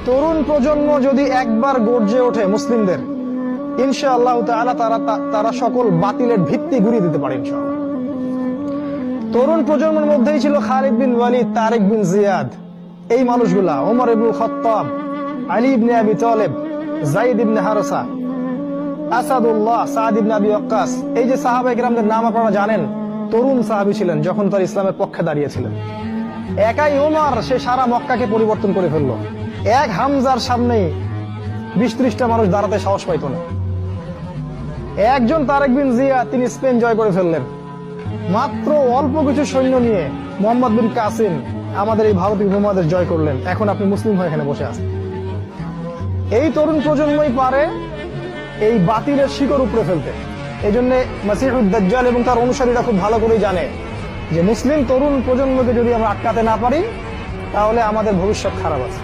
তরুণ প্রজন্ম যদি একবার গর্জে ওঠে মুসলিমদের, ইনশাআল্লাহ তাআলা তারা সকল বাতিলের ভিত্তি ঘুরিয়ে দিতে পারে ইনশাআল্লাহ। তরুণ প্রজন্মের মধ্যেই ছিল খালিদ বিন ওয়ালিদ, তারেক বিন জিয়াদ, এই মানুষগুলা, ওমর ইবনে খাত্তাব, আলী ইবনে আবি তালেব, যায়েদ ইবনে হারসা, আসাদুল্লাহ, সাদ ইবনে আবি ওয়াক্কাস। এই যে সাহাবায়ে কেরামদের নাম আপনারা জানেন, তরুণ সাহাবী ছিলেন যখন তারা ইসলামের পক্ষে দাঁড়িয়েছিলেন। একাই ওমর সে সারা মক্কাকে পরিবর্তন করে ফেললো। এক হামজার সামনে 20-30টা মানুষ দাঁড়াতে সাহস পাইত না। একজন তারেক বিন জিয়াদ, তিনি স্পেন জয় করে ফেললেন মাত্র অল্প কিছু সৈন্য নিয়ে। মোহাম্মদ বিন কাসিম আমাদের এই ভারতীয় উপমহাদেশ জয় করলেন। এখন আপনি মুসলিম হয়ে এখানে বসে আছেন। এই তরুণ প্রজন্মই পারে এই বাতিলের শিকড় উপড়ে ফেলতে। এই জন্য মাসিহুদ দাজ্জাল এবং তার অনুসারীরা খুব ভালো করেই জানে যে মুসলিম তরুণ প্রজন্মকে যদি আমরা আটকাতে না পারি, তাহলে আমাদের ভবিষ্যৎ খারাপ আছে।